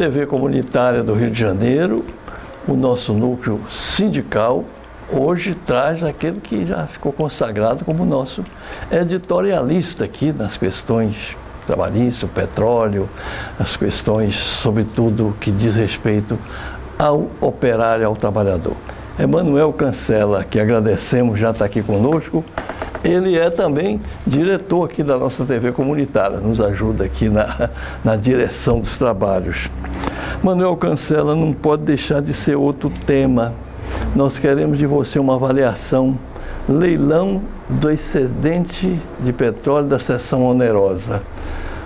TV Comunitária do Rio de Janeiro, o nosso núcleo sindical, hoje traz aquele que já ficou consagrado como nosso editorialista aqui nas questões trabalhistas, o petróleo, as questões, sobretudo, que diz respeito ao operário, ao trabalhador. Emanuel Cancela, que agradecemos, já está aqui conosco. Ele é também diretor aqui da nossa TV Comunitária, nos ajuda aqui na direção dos trabalhos. Manuel Cancela, não pode deixar de ser outro tema. Nós queremos de você uma avaliação, leilão do excedente de petróleo da seção onerosa.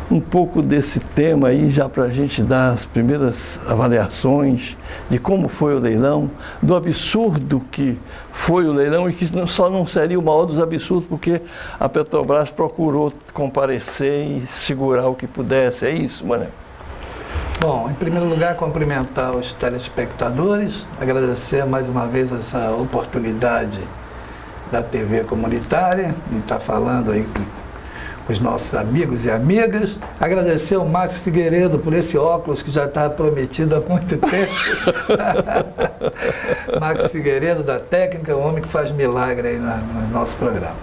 Um pouco desse tema aí, já para a gente dar as primeiras avaliações de como foi o leilão, do absurdo que foi o leilão e que só não seria o maior dos absurdos porque a Petrobras procurou comparecer e segurar o que pudesse. É isso, Mané? Bom, em primeiro lugar, cumprimentar os telespectadores, agradecer mais uma vez essa oportunidade da TV Comunitária, de estar falando aí com os nossos amigos e amigas. Agradecer ao Max Figueiredo por esse óculos que já está prometido há muito tempo. Max Figueiredo, da técnica, o homem que faz milagre aí no nosso programa.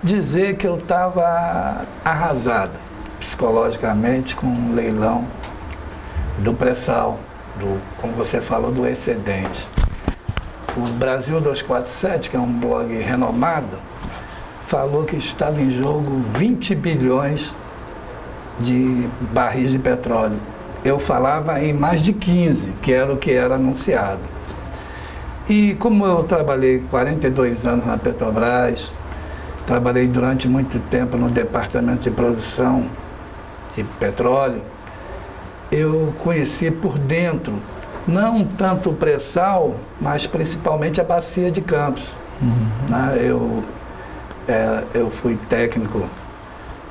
Dizer que eu estava arrasado psicologicamente com o leilão do pré-sal, como você falou, do excedente. O Brasil 247, que é um blog renomado, falou que estava em jogo 20 bilhões de barris de petróleo. Eu falava em mais de 15, que era o que era anunciado. E como eu trabalhei 42 anos na Petrobras, trabalhei durante muito tempo no departamento de produção de petróleo, eu conheci por dentro, não tanto o pré-sal, mas principalmente a bacia de Campos. Eu fui técnico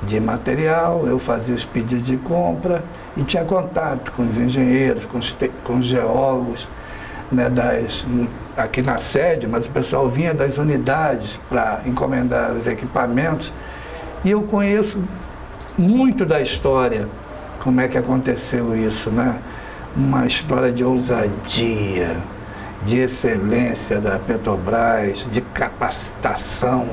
de material, eu fazia os pedidos de compra e tinha contato com os engenheiros, com os geólogos, né, aqui na sede, mas o pessoal vinha das unidades para encomendar os equipamentos e eu conheço muito da história, como é que aconteceu isso, né? Uma história de ousadia, de excelência da Petrobras, de capacitação.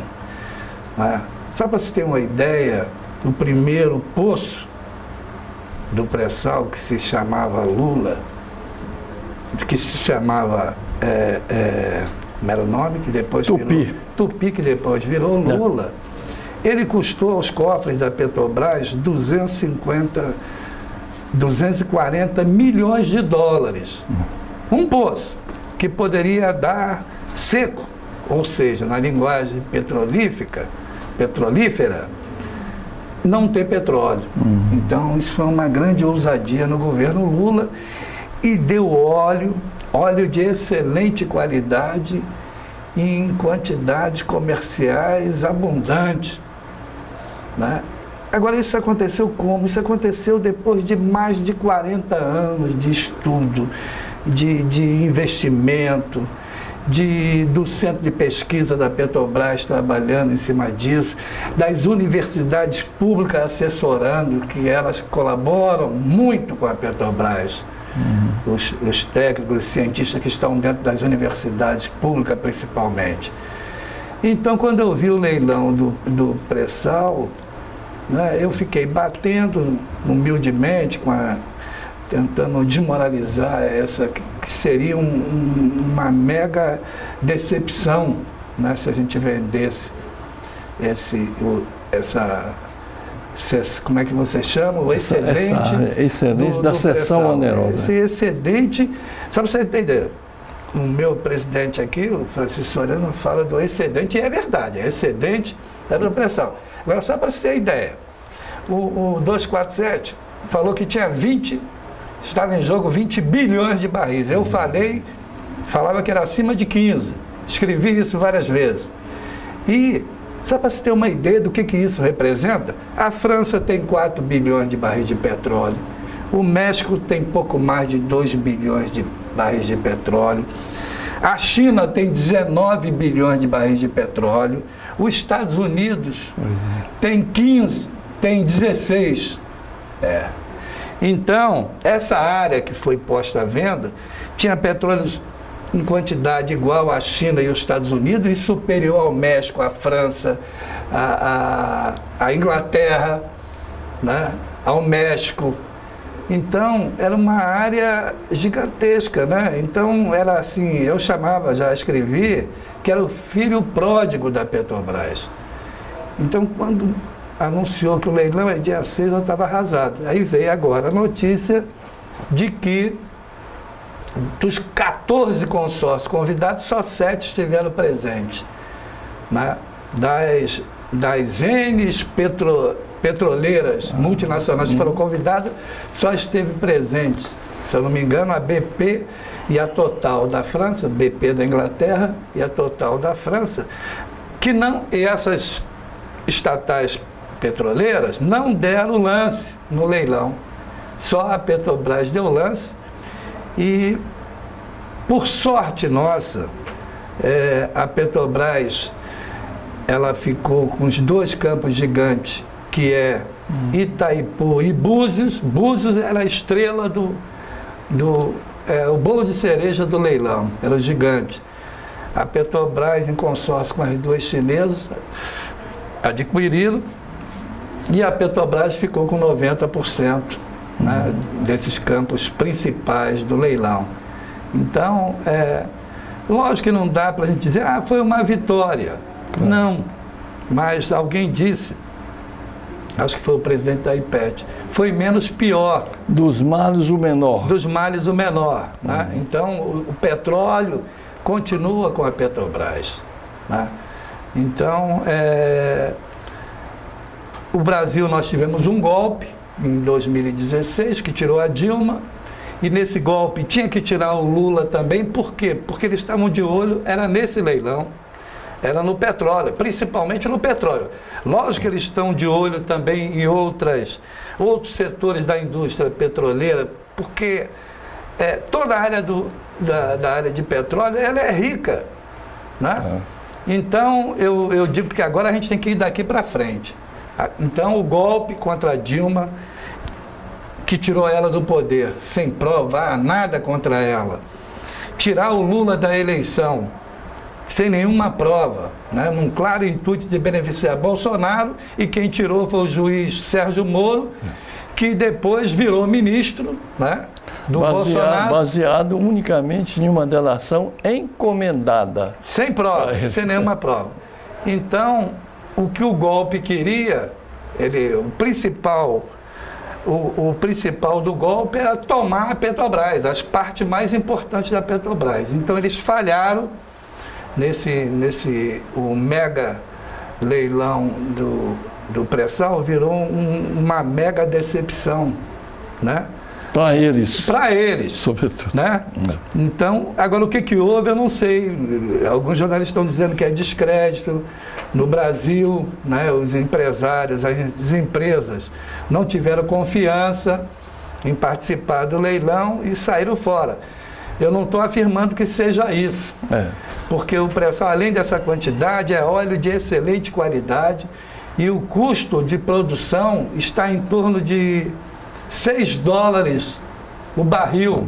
Né? Só para você ter uma ideia, o primeiro poço do pré-sal, que se chamava Lula, que se chamava, como era o nome, que depois virou Tupi, que depois virou Lula, ele custou aos cofres da Petrobras 240 milhões de dólares. Um poço que poderia dar seco, ou seja, na linguagem petrolífera, não ter petróleo. Então, isso foi uma grande ousadia no governo Lula e deu óleo de excelente qualidade e em quantidades comerciais abundantes. Né? Agora, isso aconteceu como? Isso aconteceu depois de mais de 40 anos de estudo, de investimento, do centro de pesquisa da Petrobras trabalhando em cima disso, das universidades públicas assessorando, que elas colaboram muito com a Petrobras. Os técnicos, os cientistas que estão dentro das universidades públicas principalmente. Então, quando eu vi o leilão do pré-sal, né, eu fiquei batendo humildemente, tentando desmoralizar essa, que seria uma mega decepção, né, se a gente vendesse como é que você chama? O excedente da seção onerosa. Esse excedente, só para você ter ideia, o meu presidente aqui, o Francisco Soriano, fala do excedente, e é verdade, é excedente da pré-sal. Agora, só para você ter ideia, o 247 falou que tinha estava em jogo 20 bilhões de barris. Eu falava que era acima de 15, escrevi isso várias vezes. E, só para você ter uma ideia do que isso representa, a França tem 4 bilhões de barris de petróleo, o México tem pouco mais de 2 bilhões de barris de petróleo, a China tem 19 bilhões de barris de petróleo, os Estados Unidos tem 15, tem 16. Então, essa área que foi posta à venda tinha petróleo em quantidade igual à China e aos Estados Unidos e superior ao México, à França, à Inglaterra, né? Ao México. Então, era uma área gigantesca, né? Então, era assim, eu chamava, já escrevi, que era o filho pródigo da Petrobras. Então, quando anunciou que o leilão é dia 6, eu estava arrasado. Aí veio agora a notícia de que dos 14 consórcios convidados, só 7 estiveram presentes. Né? Das N petroleiras multinacionais que foram convidadas, só esteve presente, se eu não me engano, a BP e a Total da França, BP da Inglaterra e a Total da França, e essas estatais petroleiras não deram lance no leilão. Só a Petrobras deu lance e, por sorte nossa, a Petrobras ela ficou com os 2 campos gigantes, que é Itaipu e Búzios. Búzios era a estrela o bolo de cereja do leilão, era o gigante. A Petrobras, em consórcio com as 2 chinesas, adquiriram, e a Petrobras ficou com 90%, né, desses campos principais do leilão. Então, lógico que não dá para a gente dizer, foi uma vitória. Claro. Não, mas alguém disse, acho que foi o presidente da IPET, foi menos pior. Dos males o menor. Dos males o menor. Né? Então, o petróleo continua com a Petrobras. Né? Então, o Brasil, nós tivemos um golpe em 2016 que tirou a Dilma, e nesse golpe tinha que tirar o Lula também. Por quê? Porque eles estavam de olho, era nesse leilão, era no petróleo, principalmente no petróleo. Lógico que eles estão de olho também em outros setores da indústria petroleira, porque toda a área da área de petróleo, ela é rica, né? Então, eu digo que agora a gente tem que ir daqui para frente. Então, o golpe contra a Dilma, que tirou ela do poder, sem provar nada contra ela, tirar o Lula da eleição, sem nenhuma prova, né? Num claro intuito de beneficiar Bolsonaro, e quem tirou foi o juiz Sérgio Moro, que depois virou ministro, né, do Bolsonaro. Baseado unicamente em uma delação encomendada. Sem prova, sem nenhuma prova. Então, o que o golpe queria, o principal do golpe era tomar a Petrobras, as partes mais importantes da Petrobras. Então, eles falharam o mega leilão do pré-sal, virou uma mega decepção, né? Para eles. Para eles. Sobretudo. Né? Então, agora o que houve, eu não sei. Alguns jornalistas estão dizendo que é descrédito. No Brasil, né, os empresários, as empresas não tiveram confiança em participar do leilão e saíram fora. Eu não estou afirmando que seja isso. Porque o pré-sal, além dessa quantidade, é óleo de excelente qualidade, e o custo de produção está em torno de $6 o barril,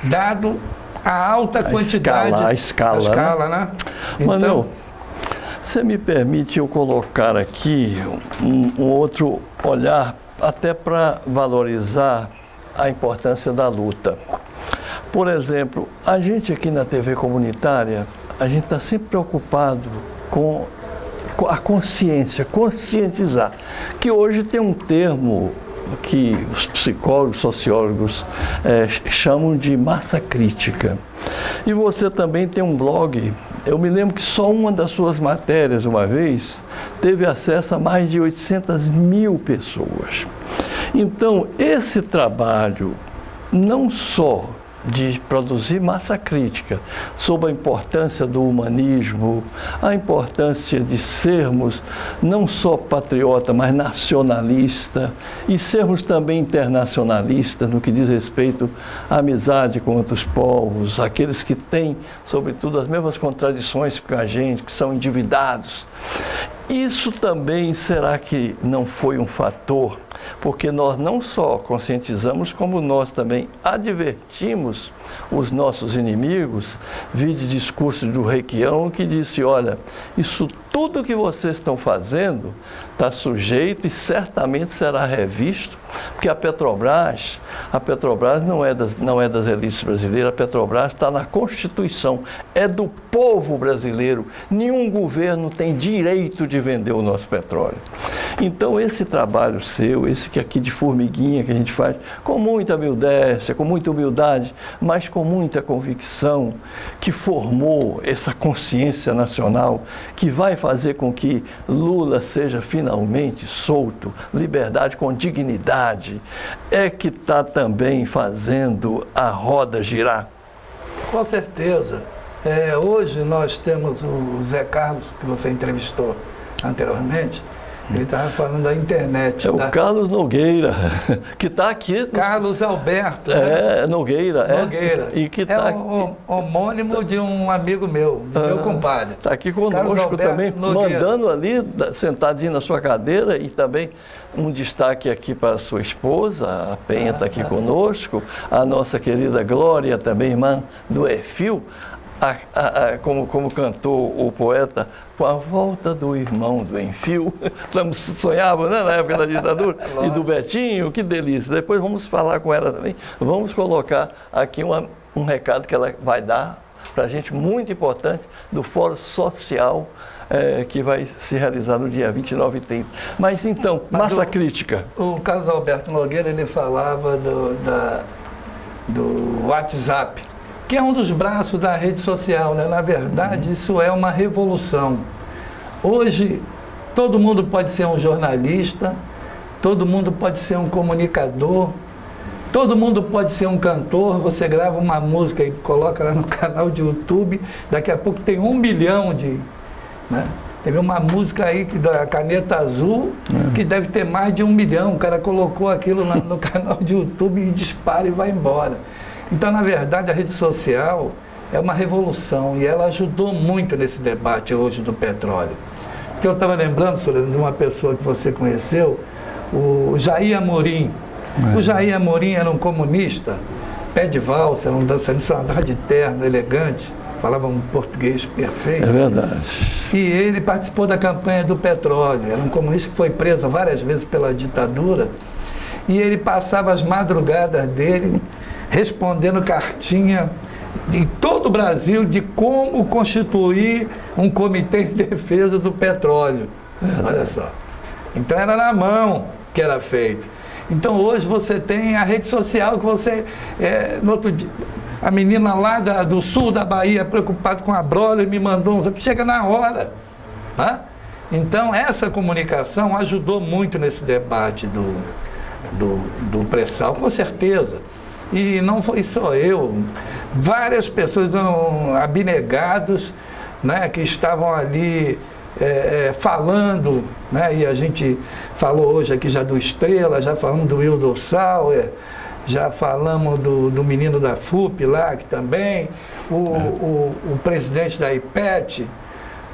dado a alta quantidade. A escala, né? Então, Manuel, você me permite eu colocar aqui um outro olhar, até para valorizar a importância da luta. Por exemplo, a gente aqui na TV comunitária, a gente está sempre preocupado com a conscientizar, que hoje tem um termo que os psicólogos, sociólogos chamam de massa crítica. E você também tem um blog. Eu me lembro que só uma das suas matérias, uma vez, teve acesso a mais de 800 mil pessoas. Então, esse trabalho, não só de produzir massa crítica sobre a importância do humanismo, a importância de sermos não só patriota, mas nacionalista, e sermos também internacionalistas no que diz respeito à amizade com outros povos, aqueles que têm, sobretudo, as mesmas contradições que a gente, que são endividados. Isso também, será que não foi um fator porque nós não só conscientizamos, como nós também advertimos os nossos inimigos. Vide discurso do Requião, que disse: olha, isso tudo que vocês estão fazendo está sujeito e certamente será revisto, porque a Petrobras não é das elites brasileiras, a Petrobras está na Constituição, é do povo brasileiro. Nenhum governo tem direito de vender o nosso petróleo. Então, esse trabalho seu, esse que aqui de formiguinha que a gente faz, com muita humildade, com muita humildade, mas com muita convicção, que formou essa consciência nacional, que vai fazer com que Lula seja finalmente solto, liberdade com dignidade, é que está também fazendo a roda girar. Com certeza. Hoje nós temos o Zé Carlos, que você entrevistou anteriormente. Ele estava falando da internet. O Carlos Nogueira, que está aqui. Carlos Alberto. Nogueira. Nogueira. E que tá homônimo de um amigo meu, do meu compadre. Está aqui conosco também, Nogueira, mandando ali, sentadinho na sua cadeira, e também um destaque aqui para a sua esposa, a Penha está aqui conosco, a nossa querida Glória, também irmã do Efil. Como cantou o poeta, com a volta do irmão do Enfio, sonhávamos, né, na época da ditadura, e do Betinho, que delícia. Depois vamos falar com ela também, vamos colocar aqui um recado que ela vai dar para a gente, muito importante, do Fórum Social, que vai se realizar no dia 29 e 30. Mas então, massa crítica. O Carlos Alberto Nogueira, ele falava do WhatsApp, que é um dos braços da rede social, né? Na verdade, isso é uma revolução. Hoje, todo mundo pode ser um jornalista, todo mundo pode ser um comunicador, todo mundo pode ser um cantor. Você grava uma música e coloca lá no canal de YouTube, daqui a pouco tem 1 milhão de... Né? Teve uma música aí da Caneta Azul, que deve ter mais de 1 milhão. O cara colocou aquilo no canal de YouTube e dispara e vai embora. Então, na verdade, a rede social é uma revolução e ela ajudou muito nesse debate hoje do petróleo. Porque eu estava lembrando, Solano, de uma pessoa que você conheceu, o Jair Amorim. O Jair Amorim era um comunista, pé de valsa, era um dançarino, andava de terno, elegante, falava um português perfeito. É verdade. E ele participou da campanha do petróleo. Era um comunista que foi preso várias vezes pela ditadura. E ele passava as madrugadas dele respondendo cartinha de todo o Brasil de como constituir um comitê em defesa do petróleo. Olha só. Então era na mão que era feito. Então hoje você tem a rede social que você, no outro dia, a menina lá do sul da Bahia, preocupada com a brolha, me mandou um zap, chega na hora. Né? Então essa comunicação ajudou muito nesse debate do pré-sal, com certeza. E não foi só eu, várias pessoas abnegados, né, que estavam ali falando, né, e a gente falou hoje aqui já do Estrela, já falamos do Wildo Sauer, já falamos do menino da FUP lá, que também, o presidente da IPET,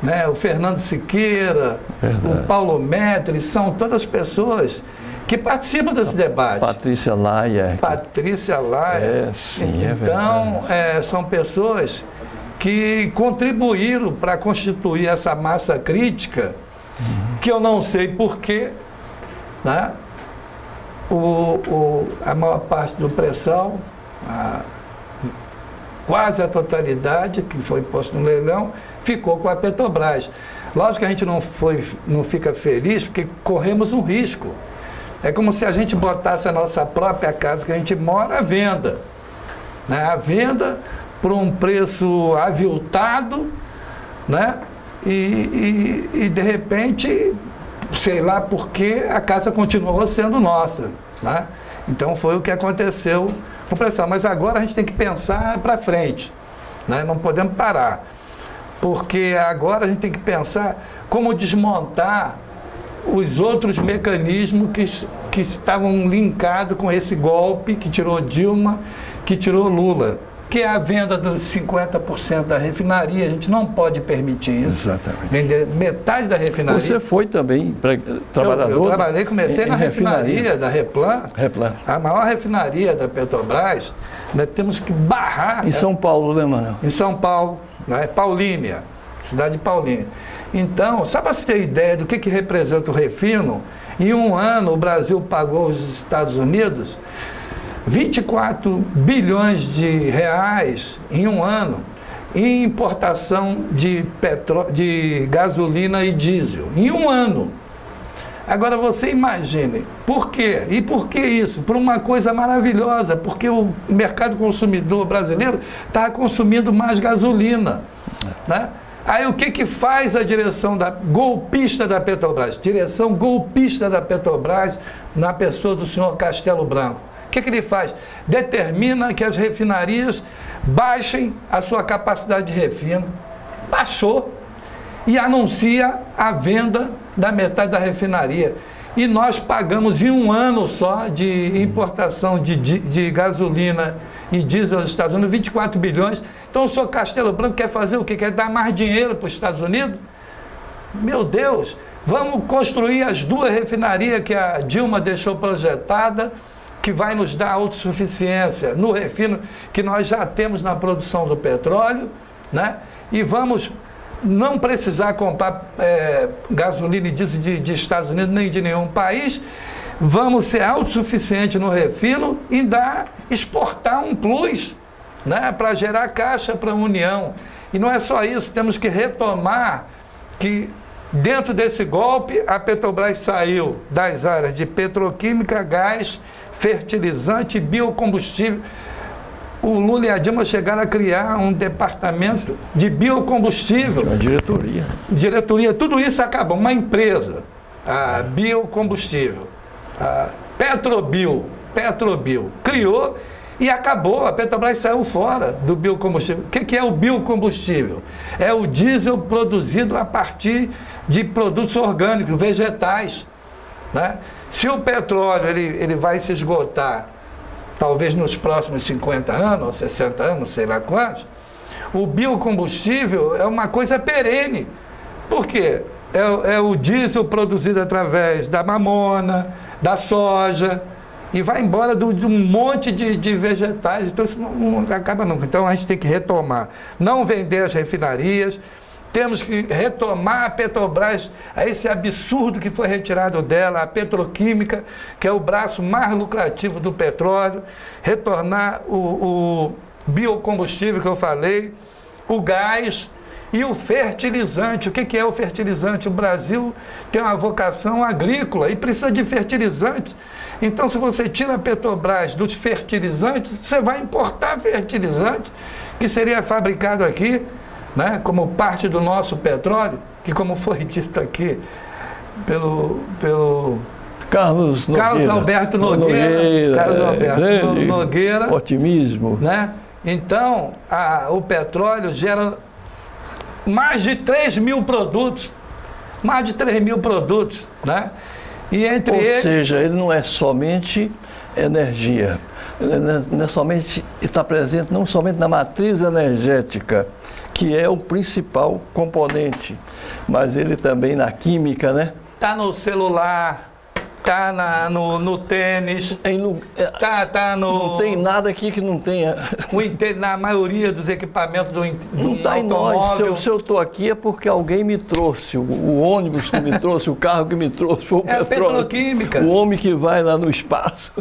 né, o Fernando Siqueira, o Paulo Metri, são todas pessoas que participam desse debate. Patrícia Laia. Sim, é verdade. Então, são pessoas que contribuíram para constituir essa massa crítica, que eu não sei porquê, né? A maior parte do pré-sal, quase a totalidade, que foi posto no leilão, ficou com a Petrobras. Lógico que a gente não fica feliz, porque corremos um risco. É como se a gente botasse a nossa própria casa que a gente mora à venda. Né? À venda por um preço aviltado, né? E de repente, sei lá por que, a casa continuou sendo nossa. Né? Então foi o que aconteceu com o pré-sal. Mas agora a gente tem que pensar para frente. Né? Não podemos parar. Porque agora a gente tem que pensar como desmontar os outros mecanismos que estavam linkados com esse golpe que tirou Dilma, que tirou Lula. que é a venda dos 50% da refinaria. A gente não pode permitir isso. Exatamente. Vender metade da refinaria. Você foi também trabalhador? Eu trabalhei, comecei na refinaria da Replan. A maior refinaria da Petrobras. Nós temos que barrar. Em São Paulo, né, Manuel? Em São Paulo, né? Paulínia, cidade de Paulínia. Então, só para você ter ideia do que representa o refino, em um ano o Brasil pagou aos Estados Unidos 24 bilhões de reais em um ano em importação de gasolina e diesel. Em um ano. Agora você imagine, por quê? E por que isso? Por uma coisa maravilhosa, porque o mercado consumidor brasileiro está consumindo mais gasolina, né? Aí o que faz a direção golpista da Petrobras? Direção golpista da Petrobras na pessoa do senhor Castelo Branco. O que ele faz? Determina que as refinarias baixem a sua capacidade de refino. Baixou. E anuncia a venda da metade da refinaria. E nós pagamos em um ano só de importação de gasolina e diesel aos Estados Unidos 24 bilhões. Então o senhor Castelo Branco quer fazer o quê? Quer dar mais dinheiro para os Estados Unidos? Meu Deus, vamos construir as 2 refinarias que a Dilma deixou projetada, que vai nos dar autossuficiência no refino que nós já temos na produção do petróleo, né? E vamos não precisar comprar gasolina e diesel de Estados Unidos nem de nenhum país. Vamos ser autossuficientes no refino e exportar um plus, né, para gerar caixa para a União. E não é só isso, temos que retomar que dentro desse golpe a Petrobras saiu das áreas de petroquímica, gás, fertilizante e biocombustível. O Lula e a Dilma chegaram a criar um departamento de biocombustível. Uma diretoria. Diretoria, tudo isso acabou. Uma empresa, a biocombustível, a Petrobio, criou e acabou. A Petrobras saiu fora do biocombustível. O que é o biocombustível? É o diesel produzido a partir de produtos orgânicos, vegetais, né? Se o petróleo ele vai se esgotar, talvez nos próximos 50 anos, ou 60 anos, sei lá quantos, o biocombustível é uma coisa perene. Por quê? É o diesel produzido através da mamona, da soja, e vai embora de um monte de vegetais. Então isso não acaba nunca. Então a gente tem que retomar, não vender as refinarias, temos que retomar a Petrobras, a esse absurdo que foi retirado dela, a petroquímica, que é o braço mais lucrativo do petróleo, retornar o biocombustível que eu falei, o gás e o fertilizante. O que é o fertilizante? O Brasil tem uma vocação agrícola e precisa de fertilizantes. Então, se você tira a Petrobras dos fertilizantes, você vai importar fertilizante, que seria fabricado aqui, né, como parte do nosso petróleo, que, como foi dito aqui pelo Carlos Alberto Nogueira, Carlos Alberto Nogueira, otimismo, né? Então, o petróleo gera mais de 3 mil produtos, né? E entre eles... Ou seja, ele não é somente energia, não é somente, está presente não somente na matriz energética, que é o principal componente, mas ele também na química, né? Está no celular, está no tênis, tá no... Não tem nada aqui que não tenha. Na maioria dos equipamentos do não está em nós. Se eu estou aqui é porque alguém me trouxe, o ônibus que me trouxe, o carro que me trouxe, foi o petróleo, petroquímica. O homem que vai lá no espaço.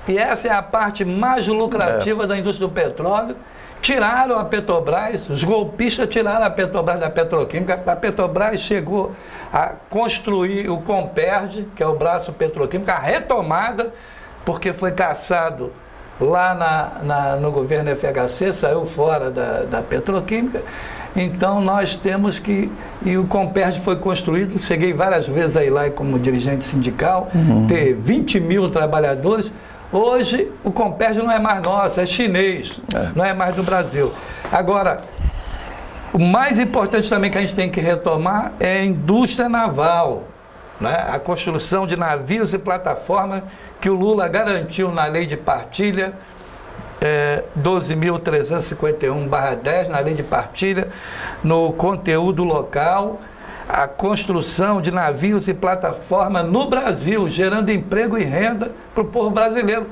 E essa é a parte mais lucrativa da indústria do petróleo. Tiraram a Petrobras, os golpistas tiraram a Petrobras da petroquímica. A Petrobras chegou a construir o Comperj, que é o braço petroquímico, a retomada, porque foi caçado lá no governo FHC, saiu fora da petroquímica. Então nós temos que... E o Comperj foi construído, cheguei várias vezes aí lá como dirigente sindical, ter 20 mil trabalhadores. Hoje, o Comperj não é mais nosso, é chinês, não é mais do Brasil. Agora, o mais importante também que a gente tem que retomar é a indústria naval, né? A construção de navios e plataformas que o Lula garantiu na lei de partilha 12.351/10, na lei de partilha, no conteúdo local, a construção de navios e plataformas no Brasil, gerando emprego e renda para o povo brasileiro,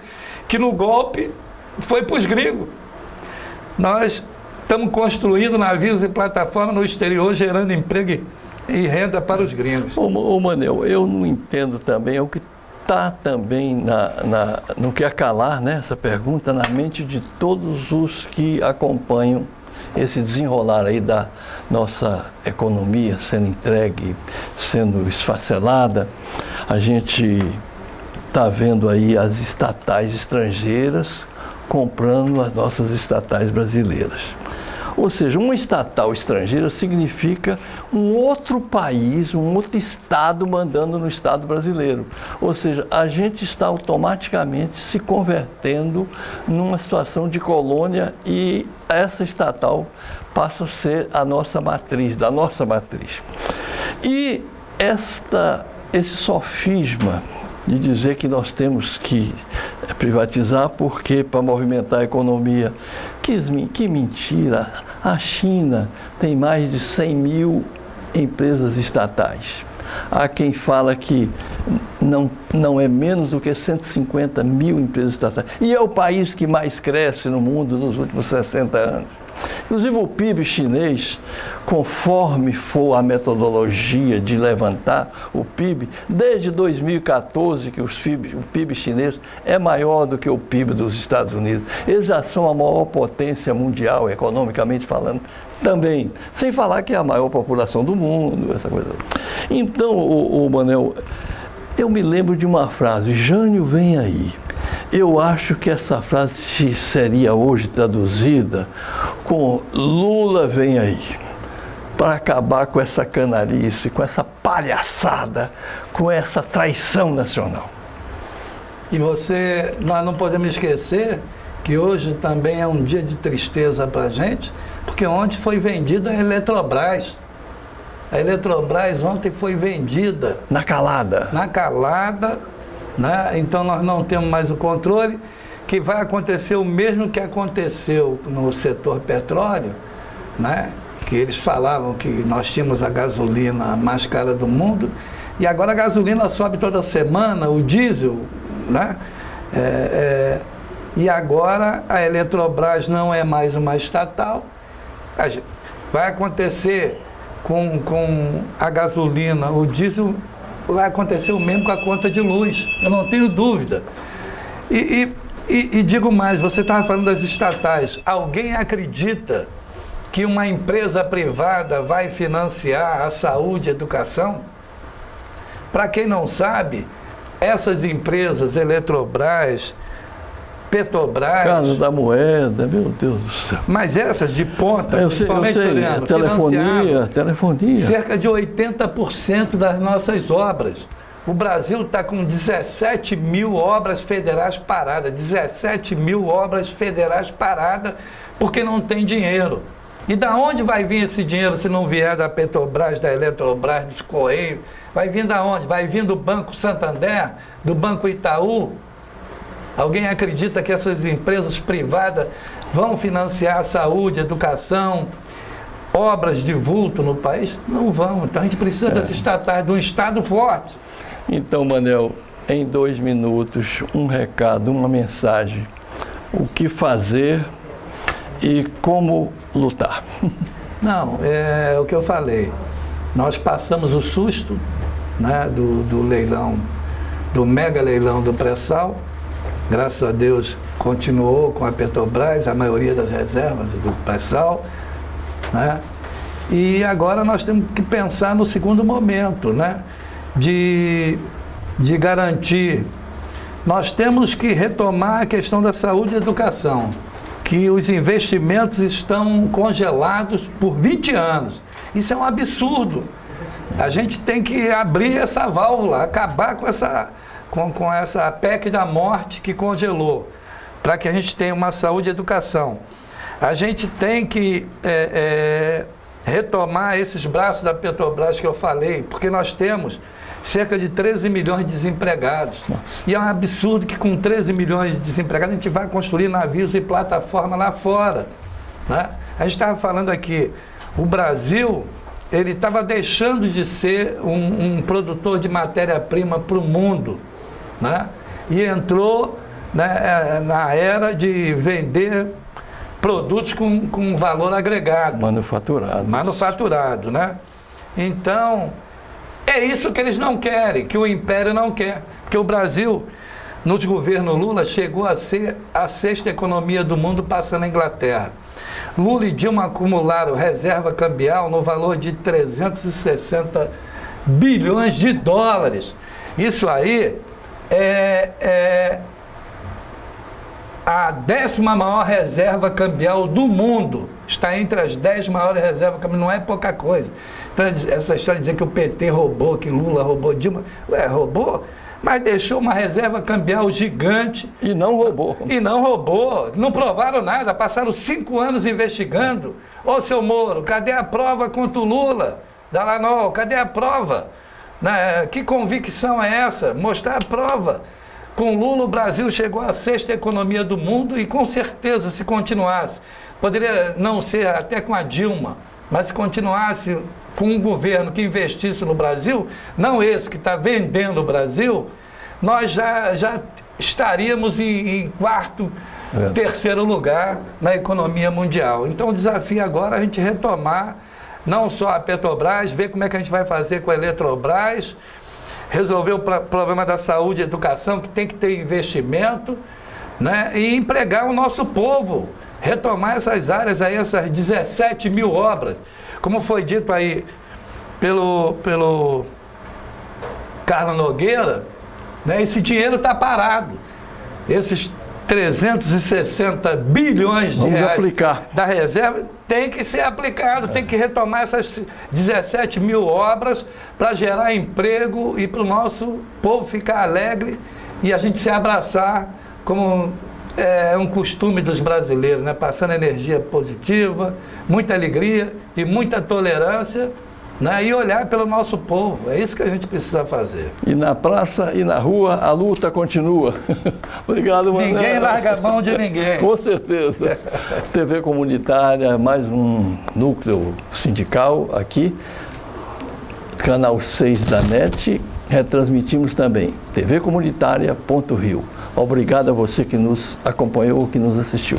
que no golpe foi para os gringos. Nós estamos construindo navios e plataformas no exterior, gerando emprego e renda para os gringos. Ô Manel, eu não entendo também, é o que está também no que acalar, né, essa pergunta, na mente de todos os que acompanham esse desenrolar aí da nossa economia sendo entregue, sendo esfacelada. A gente está vendo aí as estatais estrangeiras comprando as nossas estatais brasileiras. Ou seja, uma estatal estrangeira significa um outro país, um outro estado mandando no estado brasileiro. Ou seja, a gente está automaticamente se convertendo numa situação de colônia e essa estatal passa a ser a nossa matriz, da nossa matriz. E esse sofisma de dizer que nós temos que privatizar porque para movimentar a economia, que mentira! A China tem mais de 100 mil empresas estatais. Há quem fala que não é menos do que 150 mil empresas estatais. E é o país que mais cresce no mundo nos últimos 60 anos. Inclusive o PIB chinês, conforme for a metodologia de levantar o PIB, desde 2014 que o PIB chinês é maior do que o PIB dos Estados Unidos. Eles já são a maior potência mundial, economicamente falando, também. Sem falar que é a maior população do mundo, essa coisa. Então, o Manel, eu me lembro de uma frase, Jânio vem aí. Eu acho que essa frase seria hoje traduzida com Lula vem aí, para acabar com essa canalice, com essa palhaçada, com essa traição nacional. E nós não podemos esquecer que hoje também é um dia de tristeza para a gente, porque ontem foi vendida a Eletrobras. A Eletrobras ontem foi vendida. Na calada. Na calada, né? Então nós não temos mais o controle, que vai acontecer o mesmo que aconteceu no setor petróleo, né? Que eles falavam que nós tínhamos a gasolina mais cara do mundo, e agora a gasolina sobe toda semana, o diesel, né? E agora a Eletrobras não é mais uma estatal. Vai acontecer com a gasolina, o diesel, vai acontecer o mesmo com a conta de luz, eu não tenho dúvida. E digo mais, você estava falando das estatais, alguém acredita que uma empresa privada vai financiar a saúde e a educação? Para quem não sabe, essas empresas, Eletrobras, Petrobras... Casa da Moeda, meu Deus do céu. Mas essas de ponta, eu sei, telefonia. Cerca de 80% das nossas obras. O Brasil está com 17 mil obras federais paradas. 17 mil obras federais paradas porque não tem dinheiro. E da onde vai vir esse dinheiro se não vier da Petrobras, da Eletrobras, dos Correios? Vai vir da onde? Vai vir do Banco Santander, do Banco Itaú? Alguém acredita que essas empresas privadas vão financiar a saúde, a educação, obras de vulto no país? Não vão. Então a gente precisa das estatais, de um Estado forte. Então, Manel, em 2 minutos, um recado, uma mensagem. O que fazer e como lutar? Não, é o que eu falei. Nós passamos o susto, né, do leilão, do mega leilão do pré-sal. Graças a Deus, continuou com a Petrobras, a maioria das reservas do pré-sal, né? E agora nós temos que pensar no segundo momento, né? De garantir. Nós temos que retomar a questão da saúde e educação, que os investimentos estão congelados por 20 anos. Isso é um absurdo. A gente tem que abrir essa válvula, acabar com essa PEC da morte que congelou, para que a gente tenha uma saúde e educação. A gente tem que retomar esses braços da Petrobras que eu falei, porque nós temos cerca de 13 milhões de desempregados. Nossa. E é um absurdo que com 13 milhões de desempregados a gente vai construir navios e plataformas lá fora, né? A gente estava falando aqui, o Brasil, ele estava deixando de ser um produtor de matéria-prima para o mundo, né? E entrou, né, na era de vender produtos com valor agregado. Manufaturado, né? Então, é isso que eles não querem, que o Império não quer. Porque o Brasil, nos governos Lula, chegou a ser a 6ª economia do mundo, passando a Inglaterra. Lula e Dilma acumularam reserva cambial no valor de 360 bilhões de dólares. Isso aí é a 10ª maior reserva cambial do mundo. Está entre as 10 maiores reservas cambiais, não é pouca coisa. Então, essa história de dizer que o PT roubou, que Lula roubou, Dilma, roubou, mas deixou uma reserva cambial gigante. E não roubou. Não provaram nada, passaram 5 anos investigando. Ô, seu Moro, cadê a prova contra o Lula? Dallagnol, cadê a prova? Que convicção é essa? Mostrar a prova. Com Lula, o Brasil chegou à 6ª economia do mundo e, com certeza, se continuasse, poderia não ser até com a Dilma, mas se continuasse com um governo que investisse no Brasil, não esse que está vendendo o Brasil, nós já estaríamos em 4º, 3º lugar na economia mundial. Então, o desafio agora é a gente retomar não só a Petrobras, ver como é que a gente vai fazer com a Eletrobras, resolver o problema da saúde e educação, que tem que ter investimento, né? E empregar o nosso povo, retomar essas áreas aí, essas 17 mil obras. Como foi dito aí pelo Carlos Nogueira, né? Esse dinheiro está parado. Esses 360 bilhões de reais da reserva tem que ser aplicado, tem que retomar essas 17 mil obras para gerar emprego e para o nosso povo ficar alegre e a gente se abraçar como é um costume dos brasileiros, né? Passando energia positiva, muita alegria e muita tolerância, né? E olhar pelo nosso povo. É isso que a gente precisa fazer. E na praça e na rua a luta continua. Obrigado, Manuel. Ninguém larga a mão de ninguém. Com certeza. TV Comunitária, mais um núcleo sindical aqui. Canal 6 da NET. Retransmitimos também tvcomunitaria.rio. Obrigado a você que nos acompanhou, que nos assistiu.